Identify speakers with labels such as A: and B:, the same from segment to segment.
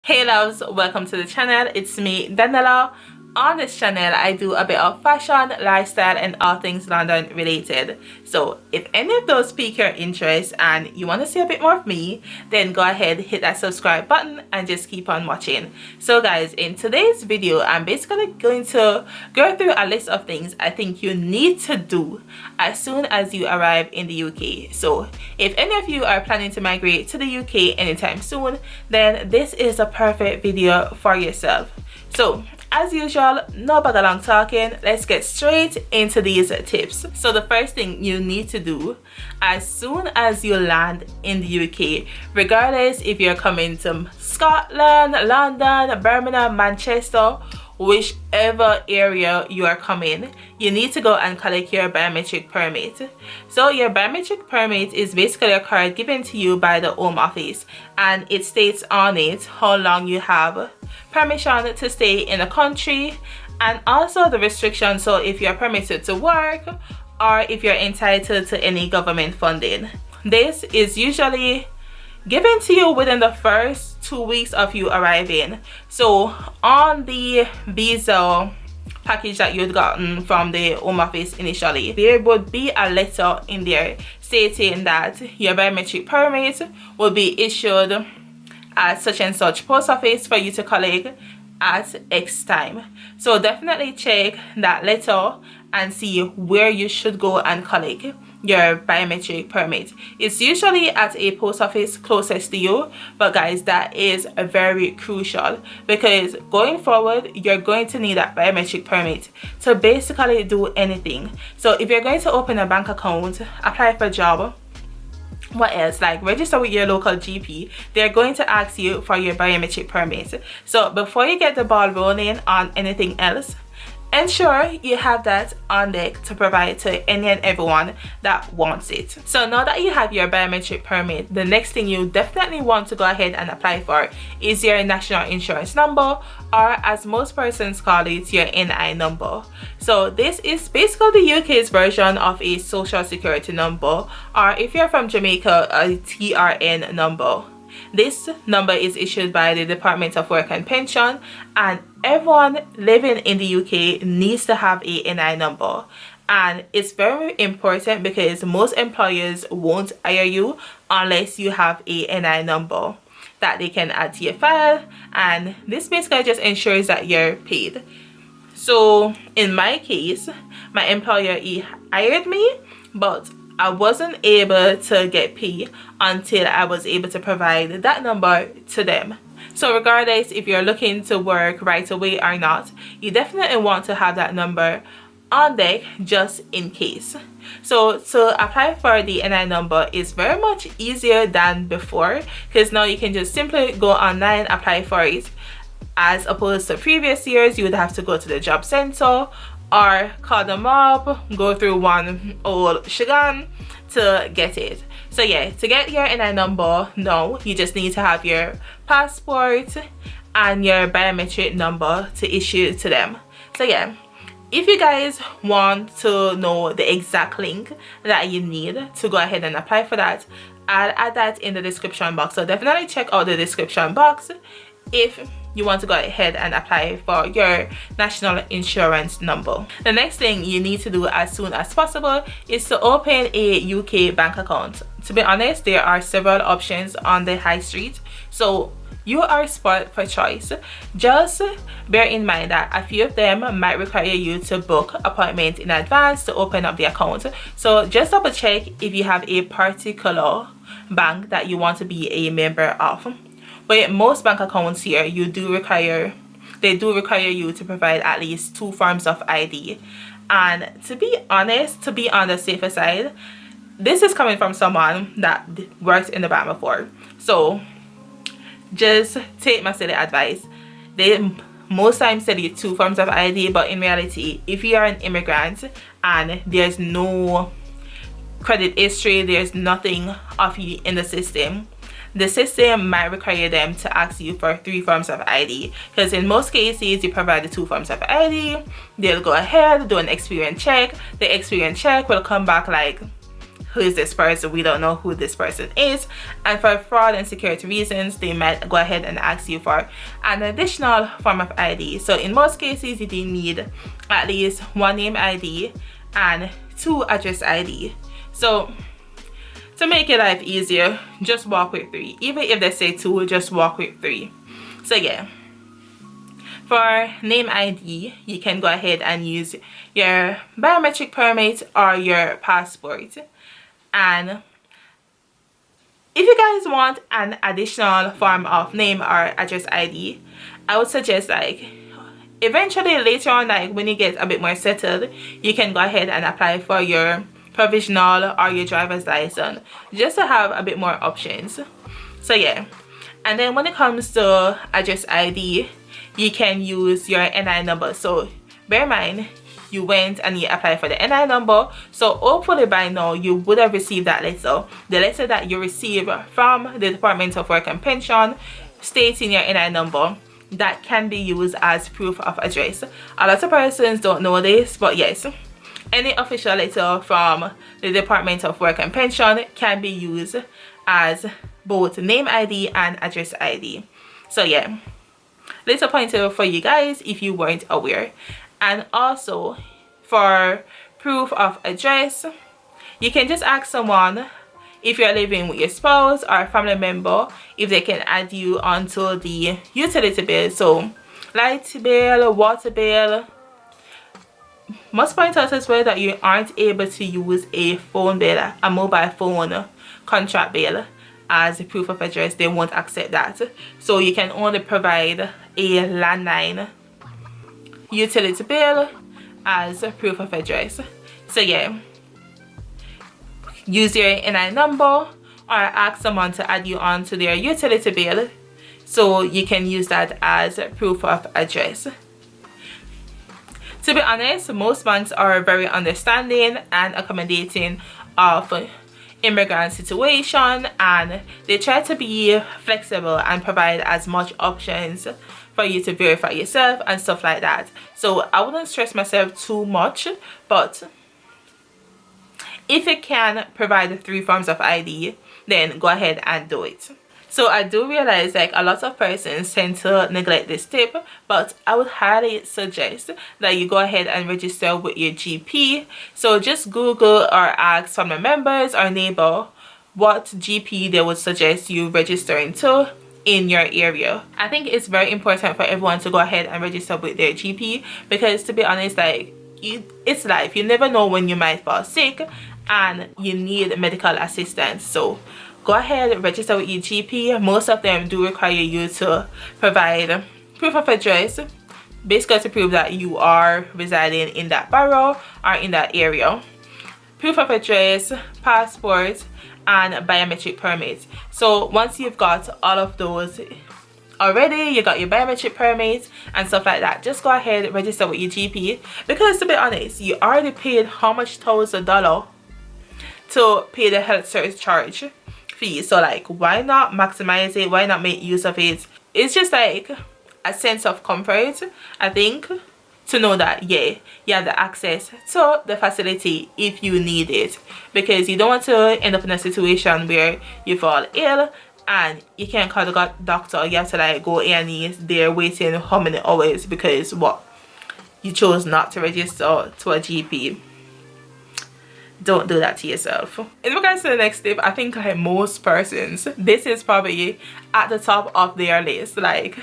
A: Hey loves, welcome to the channel. It's me, Daniela. On this channel, I do a bit of fashion, lifestyle, and all things London related. So if any of those pique your interest and you want to see a bit more of me, then go ahead, hit that subscribe button and just keep on watching. So guys, in today's video, I'm basically going to go through a list of things I think you need to do as soon as you arrive in the UK. So if any of you are planning to migrate to the UK anytime soon, then this is a perfect video for yourself. So as usual, no bag long talking, let's get straight into these tips. So the first thing you need to do as soon as you land in the UK, regardless if you're coming to Scotland, London, Birmingham, Manchester, whichever area you are coming, you need to go and collect your biometric permit. So your biometric permit is basically a card given to you by the Home Office, and it states on it how long you have permission to stay in the country and also the restrictions, so if you're permitted to work or if you're entitled to any government funding. This is usually given to you within the first 2 weeks of you arriving. So on the visa package that you'd gotten from the Home Office initially, there would be a letter in there stating that your biometric permit will be issued at such and such post office for you to collect at X time. So definitely check that letter and see where you should go and collect your biometric permit. It's usually at a post office closest to you, but guys, that is very crucial because going forward you're going to need that biometric permit to basically do anything. So if you're going to open a bank account, apply for a job, what else, like register with your local GP, they're going to ask you for your biometric permit. So before you get the ball rolling on anything else, ensure you have that on deck to provide to any and everyone that wants it. So now that you have your biometric permit, the next thing you definitely want to go ahead and apply for is your national insurance number, or as most persons call it, your NI number. So this is basically the UK's version of a social security number, or if you're from Jamaica, a TRN number. This number is issued by the Department of Work and Pension, and everyone living in the UK needs to have a NI number. And it's very important because most employers won't hire you unless you have a NI number that they can add to your file, and this basically just ensures that you're paid. So in my case, my employer, he hired me, but I wasn't able to get paid until I was able to provide that number to them. So regardless if you're looking to work right away or not, you definitely want to have that number on deck just in case. So to apply for the NI number is very much easier than before, because now you can just simply go online, apply for it, as opposed to previous years you would have to go to the job center or call them up, go through one old shagan to get it. So yeah, to get your NI number now, you just need to have your passport and your biometric number to issue to them. So yeah, if you guys want to know the exact link that you need to go ahead and apply for that, I'll add that in the description box. So definitely check out the description box if you want to go ahead and apply for your national insurance number. The next thing you need to do as soon as possible is to open a UK bank account. To be honest, there are several options on the high street, so you are spoiled for choice. Just bear in mind that a few of them might require you to book appointment in advance to open up the account. So just double check if you have a particular bank that you want to be a member of. But most bank accounts here, they do require you to provide at least 2 forms of ID. And to be honest, to be on the safer side, this is coming from someone that worked in the bank before. So just take my silly advice. They most times tell you 2 forms of ID, but in reality, if you are an immigrant and there's no credit history, there's nothing of you in the system might require them to ask you for 3 forms of ID, because in most cases you provide the 2 forms of ID, they'll go ahead, do an experience check. The experience check will come back like who is this person? We don't know who this person is. And for fraud and security reasons, they might go ahead and ask you for an additional form of ID. So in most cases, you do need at least 1 name ID and 2 address ID. So to make your life easier, just walk with 3. Even if they say 2, just walk with 3. So yeah, for name ID, you can go ahead and use your biometric permit or your passport. And if you guys want an additional form of name or address ID, I would suggest, like, eventually later on, like when you get a bit more settled, you can go ahead and apply for your provisional or your driver's license, just to have a bit more options. So yeah, and then when it comes to address ID, you can use your NI number. So bear in mind, you went and you applied for the NI number, so hopefully by now you would have received that letter. The letter that you receive from the Department of Work and Pension stating your NI number, that can be used as proof of address. A lot of persons don't know this, but yes, any official letter from the Department of Work and Pension can be used as both name ID and address ID. So yeah, little pointer for you guys if you weren't aware. And also for proof of address, you can just ask someone, if you're living with your spouse or a family member, if they can add you onto the utility bill. So light bill, water bill. Must point out as well that you aren't able to use a phone bill, a mobile phone contract bill, as a proof of address. They won't accept that. So you can only provide a landline utility bill as a proof of address. So yeah, use your NI number or ask someone to add you on to their utility bill, so you can use that as proof of address. To be honest, most banks are very understanding and accommodating of immigrant situation, and they try to be flexible and provide as much options for you to verify yourself and stuff like that. So I wouldn't stress myself too much, but if you can provide 3 forms of ID, then go ahead and do it. So I do realize, like, a lot of persons tend to neglect this tip, but I would highly suggest that you go ahead and register with your GP. So just Google or ask family members or neighbor what GP they would suggest you registering to in your area. I think it's very important for everyone to go ahead and register with their GP, because to be honest, like, it's life. You never know when you might fall sick and you need medical assistance. So go ahead, register with your GP. Most of them do require you to provide proof of address, basically to prove that you are residing in that borough or in that area. Proof of address, passport, and biometric permit. So once you've got all of those already, you got your biometric permit and stuff like that, just go ahead, register with your GP, because to be honest, you already paid how much $1,000 to pay the health service charge fee. So like, why not maximize it? Why not make use of it? It's just like a sense of comfort, I think, to know that yeah, you have the access to the facility if you need it, because you don't want to end up in a situation where you fall ill and you can't call the doctor. You have to like go A&E there waiting how many hours because what, you chose not to register to a GP. Don't do that to yourself. In regards to the next tip, I think like most persons, this is probably at the top of their list, like,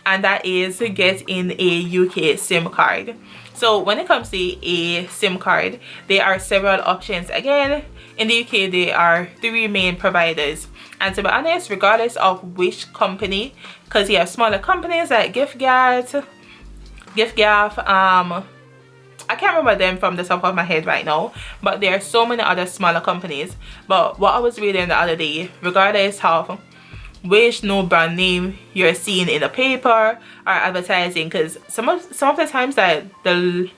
A: and that is getting a UK SIM card. So when it comes to a SIM card, there are several options. Again, in the UK there are 3 main providers, and to be honest, regardless of which company, because you have smaller companies like GiftGaff, I can't remember them from the top of my head right now, but there are so many other smaller companies. But what I was reading the other day, regardless of which no brand name you're seeing in the paper or advertising, because some of the times that the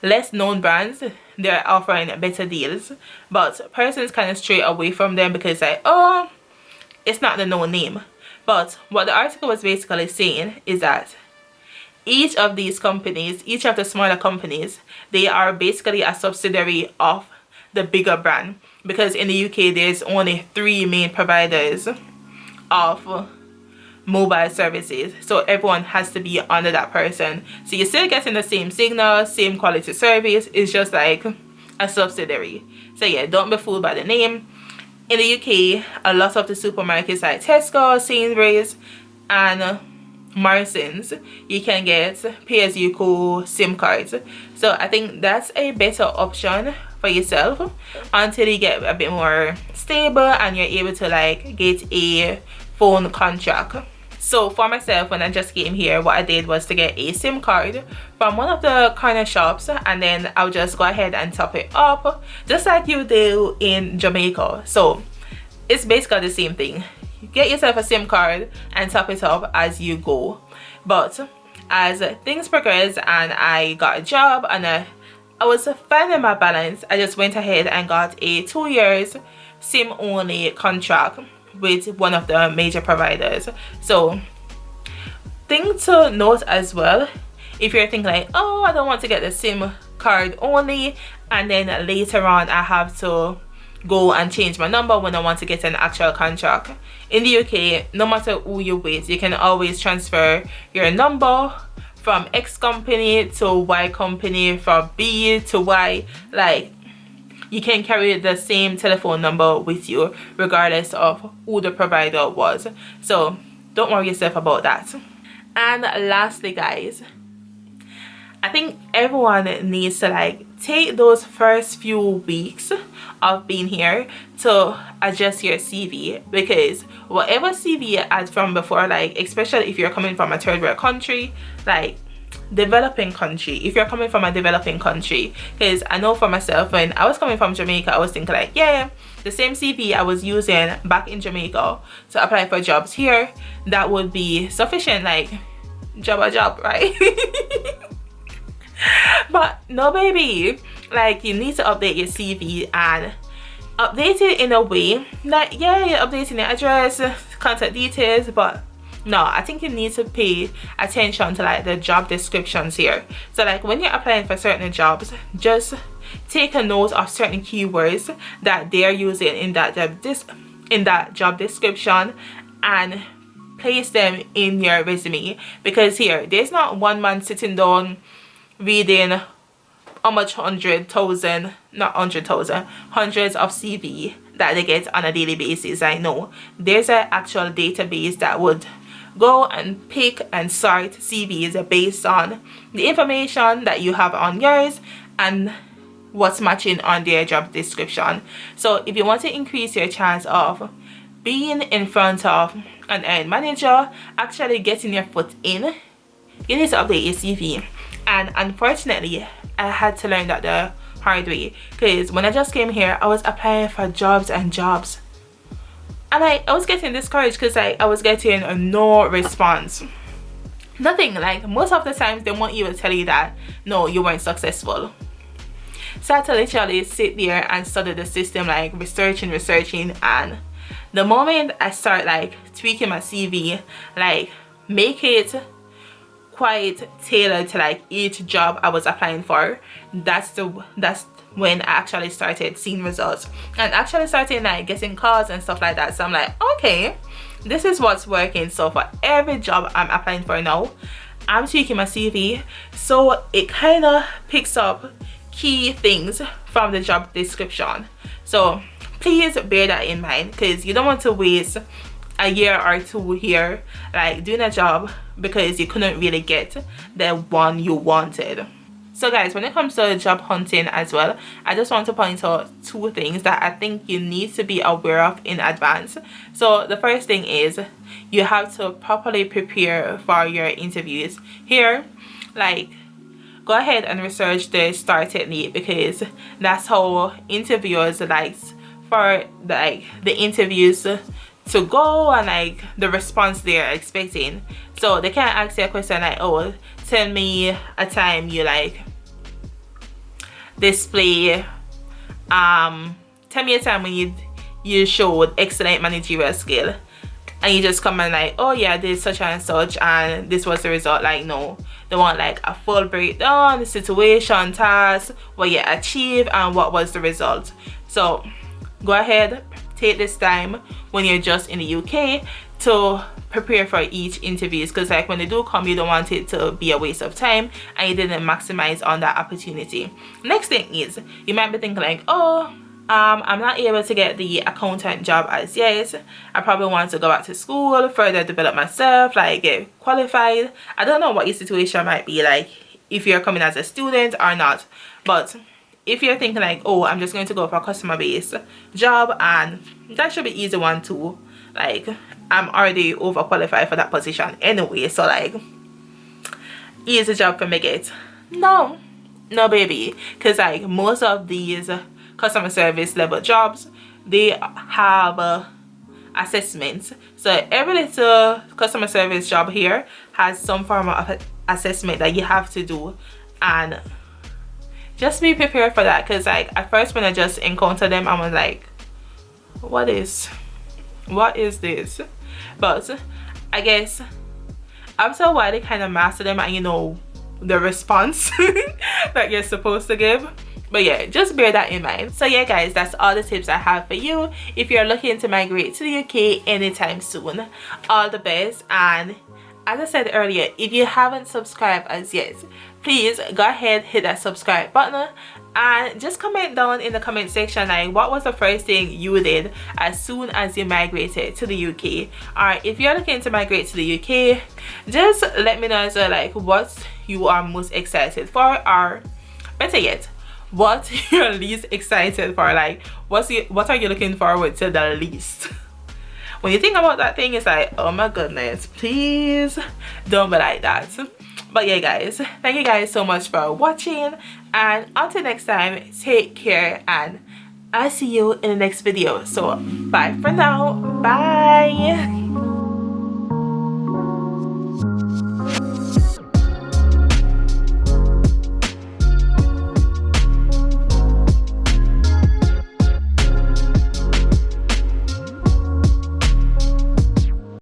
A: less known brands, they're offering better deals, but persons kind of stray away from them because like, oh, it's not the no name. But what the article was basically saying is that each of these companies, each of the smaller companies, they are basically a subsidiary of the bigger brand. because in the UK there's only 3 main providers of mobile services, so everyone has to be under that person. So you're still getting the same signal, same quality service, it's just like a subsidiary. So yeah, don't be fooled by the name. In the UK, a lot of the supermarkets like Tesco, Sainsbury's and Morrison's, you can get pay-as-you-go SIM cards. So I think that's a better option for yourself until you get a bit more stable and you're able to like get a phone contract. So for myself, when I just came here, what I did was to get a SIM card from one of the corner shops, and then I'll just go ahead and top it up just like you do in Jamaica. So it's basically the same thing. You get yourself a SIM card and top it up as you go. But as things progressed and I got a job and I was finding my balance, I just went ahead and got a 2 years SIM only contract with one of the major providers. So thing to note as well, if you're thinking like, oh, I don't want to get the SIM card only and then later on I have to go and change my number when I want to get an actual contract. In the UK, no matter who you're with, you can always transfer your number from X company to Y company, from B to Y. Like, you can carry the same telephone number with you regardless of who the provider was. So don't worry yourself about that. And lastly, guys, I think everyone needs to like take those first few weeks of being here to adjust your CV, because whatever CV you had from before, like especially if you're coming from a third world country, like developing country, if you're coming from a developing country, because I know for myself, when I was coming from Jamaica, I was thinking like, yeah, the same CV I was using back in Jamaica to apply for jobs here, that would be sufficient, like job, right? But no, baby, like you need to update your CV and update it in a way that, yeah, you're updating your address, contact details, but no, I think you need to pay attention to like the job descriptions here. So like when you're applying for certain jobs, just take a note of certain keywords that they're using in that job description and place them in your resume. Because here, there's not one man sitting down reading how much hundreds of CV that they get on a daily basis. I know there's an actual database that would go and pick and sort CVs based on the information that you have on yours and what's matching on their job description. So if you want to increase your chance of being in front of an hiring manager, actually getting your foot in, you need to update your CV. And unfortunately, I had to learn that the hard way, because when I just came here, I was applying for jobs and jobs, and I was getting discouraged because I was getting no response, nothing. Like most of the times they won't even tell you that no, you weren't successful. So I had to literally sit there and study the system, like researching, and the moment I start like tweaking my CV, like make it quite tailored to like each job I was applying for, that's when I actually started seeing results and actually started like getting calls and stuff like that. So I'm like, okay, this is what's working. So for every job I'm applying for now, I'm tweaking my CV so it kind of picks up key things from the job description. So please bear that in mind, because you don't want to waste a year or two here like doing a job because you couldn't really get the one you wanted. So guys, when it comes to job hunting as well, I just want to point out 2 things that I think you need to be aware of in advance. So the first thing is you have to properly prepare for your interviews. Here, like, go ahead and research the STAR technique, because that's how interviewers like for like the interviews to go and like the response they're expecting. So they can't ask you a question like, oh, tell me a time you like display tell me a time when you showed excellent managerial skill, and you just come and like, oh yeah, I did such and such and this was the result. Like, no, they want like a full breakdown, the situation, task, what you achieved and what was the result. So go ahead, take this time when you're just in the UK to prepare for each interviews, because like when they do come, you don't want it to be a waste of time and you didn't maximize on that opportunity. Next thing is, you might be thinking like, oh, I'm not able to get the accountant job as yet. I probably want to go back to school, further develop myself, like get qualified. I don't know what your situation might be like, if you're coming as a student or not, but if you're thinking like, oh, I'm just going to go for a customer based job, and that should be easy one too, like I'm already overqualified for that position anyway, so like easy job for me get. No baby, because like most of these customer service level jobs, they have assessments. So every little customer service job here has some form of assessment that you have to do, and just be prepared for that, because like at first when I just encountered them, I was like, what is this? But I guess after a while they kind of master them, and you know the response that you're supposed to give. But yeah, just bear that in mind. So yeah guys, that's all the tips I have for you if you're looking to migrate to the UK anytime soon. All the best, and as I said earlier, if you haven't subscribed as yet, please go ahead, hit that subscribe button, and just comment down in the comment section like what was the first thing you did as soon as you migrated to the UK. Or if you're looking to migrate to the UK, just let me know as well, like what you are most excited for, or better yet, what you're least excited for. Like what are you looking forward to the least? When you think about that thing, it's like, oh my goodness, please don't be like that. But yeah guys, thank you guys so much for watching, and until next time, take care, and I'll see you in the next video. So bye for now. Bye.